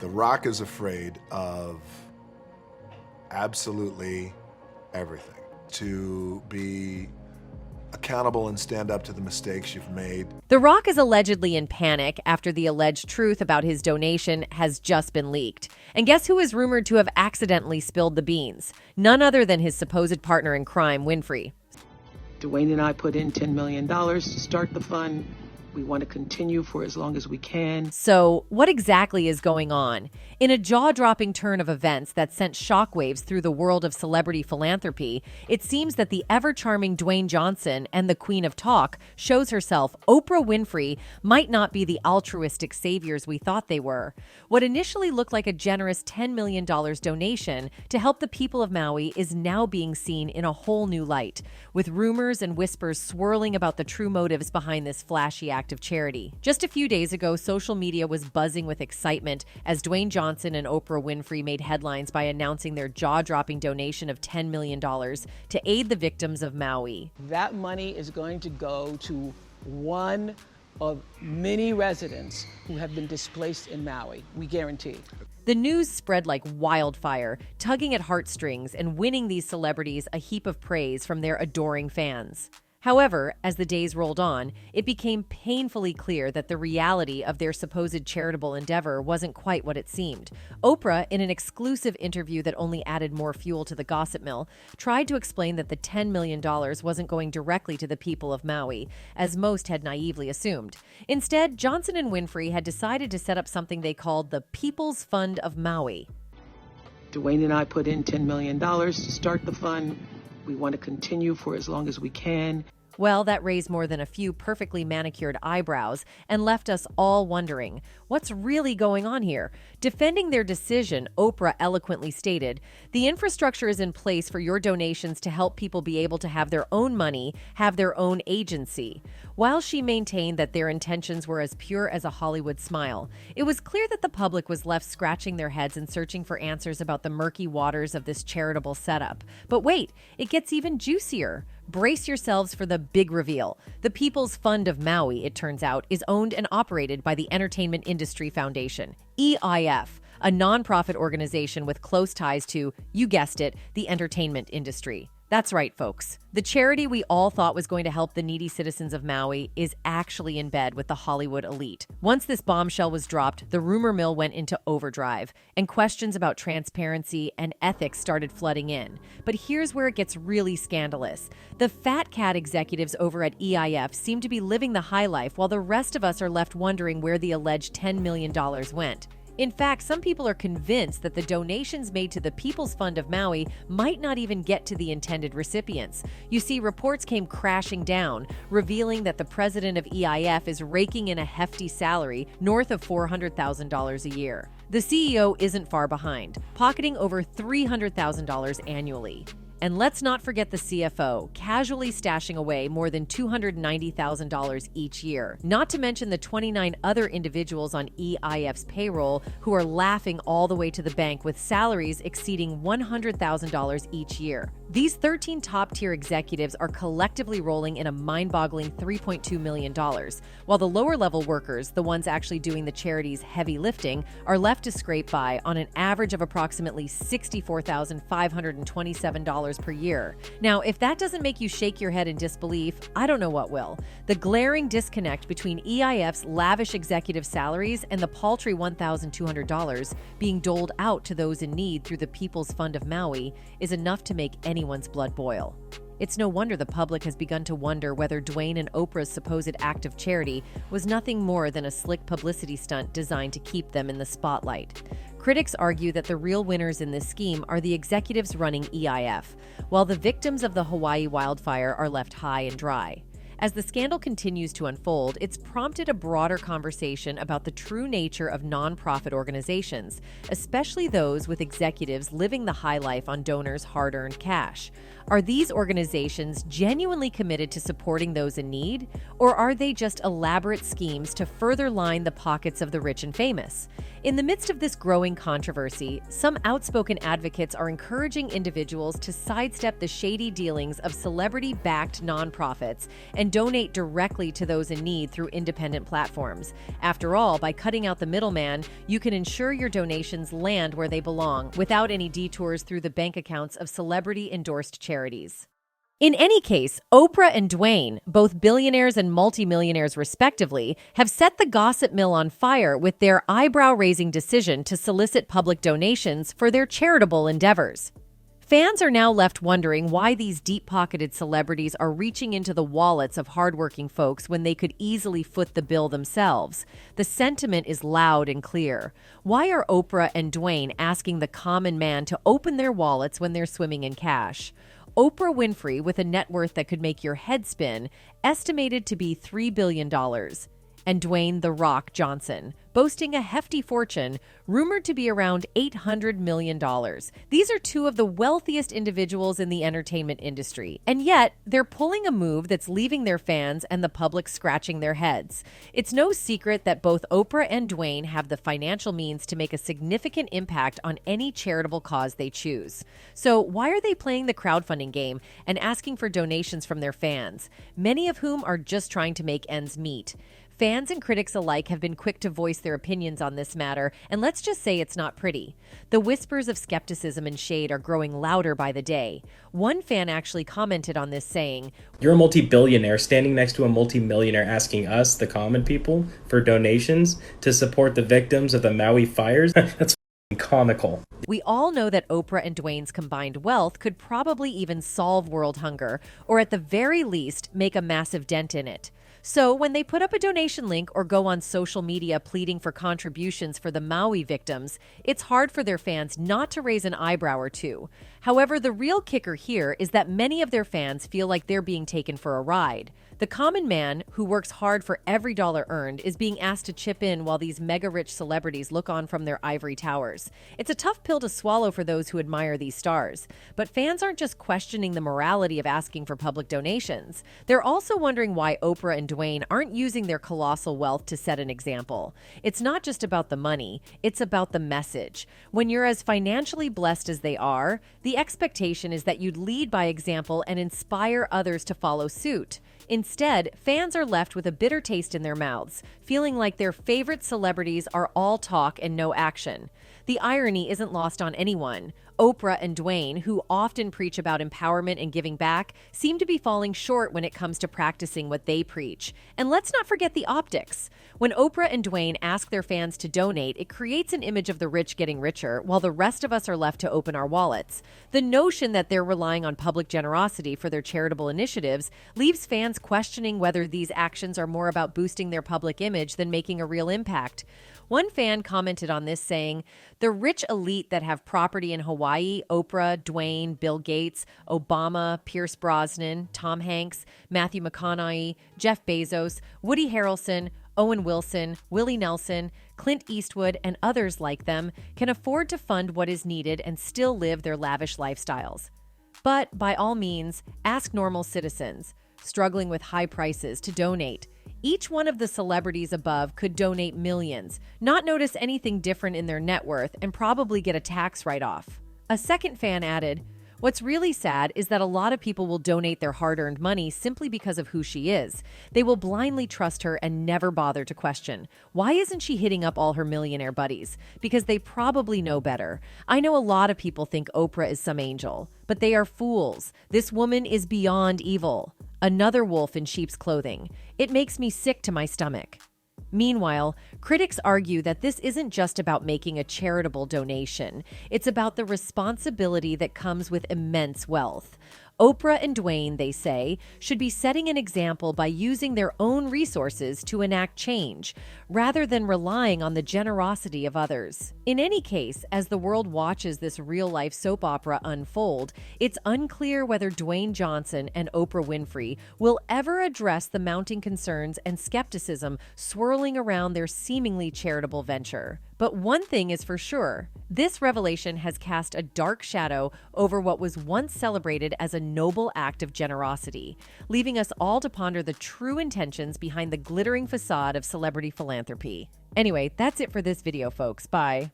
The Rock is afraid of absolutely everything. To be accountable and stand up to the mistakes you've made. The Rock is allegedly in panic after the alleged truth about his donation has just been leaked. And guess who is rumored to have accidentally spilled the beans? None other than his supposed partner in crime, Winfrey. Dwayne and I put in $10 million to start the fund. We want to continue for as long as we can. So, what exactly is going on? In a jaw-dropping turn of events that sent shockwaves through the world of celebrity philanthropy, it seems that the ever-charming Dwayne Johnson and the Queen of Talk shows herself, Oprah Winfrey, might not be the altruistic saviors we thought they were. What initially looked like a generous $10 million donation to help the people of Maui is now being seen in a whole new light, with rumors and whispers swirling about the true motives behind this flashy act of charity. Just a few days ago, social media was buzzing with excitement as Dwayne Johnson and Oprah Winfrey made headlines by announcing their jaw-dropping donation of $10 million to aid the victims of Maui. That money is going to go to one of many residents who have been displaced in Maui, we guarantee. The news spread like wildfire, tugging at heartstrings and winning these celebrities a heap of praise from their adoring fans. However, as the days rolled on, it became painfully clear that the reality of their supposed charitable endeavor wasn't quite what it seemed. Oprah, in an exclusive interview that only added more fuel to the gossip mill, tried to explain that the $10 million wasn't going directly to the people of Maui, as most had naively assumed. Instead, Johnson and Winfrey had decided to set up something they called the People's Fund of Maui. Dwayne and I put in $10 million to start the fund. We want to continue for as long as we can. Well, that raised more than a few perfectly manicured eyebrows and left us all wondering, what's really going on here? Defending their decision, Oprah eloquently stated, "The infrastructure is in place for your donations to help people be able to have their own money, have their own agency." While she maintained that their intentions were as pure as a Hollywood smile, it was clear that the public was left scratching their heads and searching for answers about the murky waters of this charitable setup. But wait, it gets even juicier. Brace yourselves for the big reveal. The People's Fund of Maui, it turns out, is owned and operated by the Entertainment Industry Foundation, EIF, a nonprofit organization with close ties to, you guessed it, the entertainment industry. That's right, folks. The charity we all thought was going to help the needy citizens of Maui is actually in bed with the Hollywood elite. Once this bombshell was dropped, the rumor mill went into overdrive, and questions about transparency and ethics started flooding in. But here's where it gets really scandalous. The fat cat executives over at EIF seem to be living the high life, while the rest of us are left wondering where the alleged $10 million went. In fact, some people are convinced that the donations made to the People's Fund of Maui might not even get to the intended recipients. You see, reports came crashing down, revealing that the president of EIF is raking in a hefty salary north of $400,000 a year. The CEO isn't far behind, pocketing over $300,000 annually. And let's not forget the CFO, casually stashing away more than $290,000 each year. Not to mention the 29 other individuals on EIF's payroll who are laughing all the way to the bank with salaries exceeding $100,000 each year. These 13 top-tier executives are collectively rolling in a mind-boggling $3.2 million, while the lower-level workers, the ones actually doing the charity's heavy lifting, are left to scrape by on an average of approximately $64,527 per year. Now, if that doesn't make you shake your head in disbelief, I don't know what will. The glaring disconnect between EIF's lavish executive salaries and the paltry $1,200 being doled out to those in need through the People's Fund of Maui is enough to make anyone's blood boil. It's no wonder the public has begun to wonder whether Dwayne and Oprah's supposed act of charity was nothing more than a slick publicity stunt designed to keep them in the spotlight. Critics argue that the real winners in this scheme are the executives running EIF, while the victims of the Hawaii wildfire are left high and dry. As the scandal continues to unfold, it's prompted a broader conversation about the true nature of nonprofit organizations, especially those with executives living the high life on donors' hard-earned cash. Are these organizations genuinely committed to supporting those in need, or are they just elaborate schemes to further line the pockets of the rich and famous? In the midst of this growing controversy, some outspoken advocates are encouraging individuals to sidestep the shady dealings of celebrity-backed nonprofits and donate directly to those in need through independent platforms. After all, by cutting out the middleman, you can ensure your donations land where they belong without any detours through the bank accounts of celebrity-endorsed charities. In any case, Oprah and Dwayne, both billionaires and multimillionaires respectively, have set the gossip mill on fire with their eyebrow-raising decision to solicit public donations for their charitable endeavors. Fans are now left wondering why these deep-pocketed celebrities are reaching into the wallets of hardworking folks when they could easily foot the bill themselves. The sentiment is loud and clear. Why are Oprah and Dwayne asking the common man to open their wallets when they're swimming in cash? Oprah Winfrey, with a net worth that could make your head spin, estimated to be $3 billion. And Dwayne "The Rock" Johnson, boasting a hefty fortune, rumored to be around $800 million. These are two of the wealthiest individuals in the entertainment industry, and yet they're pulling a move that's leaving their fans and the public scratching their heads. It's no secret that both Oprah and Dwayne have the financial means to make a significant impact on any charitable cause they choose. So why are they playing the crowdfunding game and asking for donations from their fans, many of whom are just trying to make ends meet? Fans and critics alike have been quick to voice their opinions on this matter, and let's just say it's not pretty. The whispers of skepticism and shade are growing louder by the day. One fan actually commented on this saying, "You're a multi-billionaire standing next to a multi-millionaire asking us, the common people, for donations to support the victims of the Maui fires? That's comical." We all know that Oprah and Dwayne's combined wealth could probably even solve world hunger, or at the very least, make a massive dent in it. So when they put up a donation link or go on social media pleading for contributions for the Maui victims, it's hard for their fans not to raise an eyebrow or two. However, the real kicker here is that many of their fans feel like they're being taken for a ride. The common man, who works hard for every dollar earned, is being asked to chip in while these mega-rich celebrities look on from their ivory towers. It's a tough pill to swallow for those who admire these stars. But fans aren't just questioning the morality of asking for public donations. They're also wondering why Oprah and Dwayne aren't using their colossal wealth to set an example. It's not just about the money, it's about the message. When you're as financially blessed as they are, the expectation is that you'd lead by example and inspire others to follow suit. Instead, fans are left with a bitter taste in their mouths, feeling like their favorite celebrities are all talk and no action. The irony isn't lost on anyone. Oprah and Dwayne, who often preach about empowerment and giving back, seem to be falling short when it comes to practicing what they preach. And let's not forget the optics. When Oprah and Dwayne ask their fans to donate, it creates an image of the rich getting richer, while the rest of us are left to open our wallets. The notion that they're relying on public generosity for their charitable initiatives leaves fans questioning whether these actions are more about boosting their public image than making a real impact. One fan commented on this saying, "The rich elite that have property in Hawaii, Oprah, Dwayne, Bill Gates, Obama, Pierce Brosnan, Tom Hanks, Matthew McConaughey, Jeff Bezos, Woody Harrelson, Owen Wilson, Willie Nelson, Clint Eastwood, and others like them can afford to fund what is needed and still live their lavish lifestyles. But by all means, ask normal citizens struggling with high prices to donate. Each one of the celebrities above could donate millions, not notice anything different in their net worth, and probably get a tax write-off." A second fan added, "What's really sad is that a lot of people will donate their hard-earned money simply because of who she is. They will blindly trust her and never bother to question, why isn't she hitting up all her millionaire buddies? Because they probably know better. I know a lot of people think Oprah is some angel, but they are fools. This woman is beyond evil. Another wolf in sheep's clothing. It makes me sick to my stomach." Meanwhile, critics argue that this isn't just about making a charitable donation. It's about the responsibility that comes with immense wealth. Oprah and Dwayne, they say, should be setting an example by using their own resources to enact change, rather than relying on the generosity of others. In any case, as the world watches this real-life soap opera unfold, it's unclear whether Dwayne Johnson and Oprah Winfrey will ever address the mounting concerns and skepticism swirling around their seemingly charitable venture. But one thing is for sure, this revelation has cast a dark shadow over what was once celebrated as a noble act of generosity, leaving us all to ponder the true intentions behind the glittering facade of celebrity philanthropy. Anyway, that's it for this video, folks. Bye.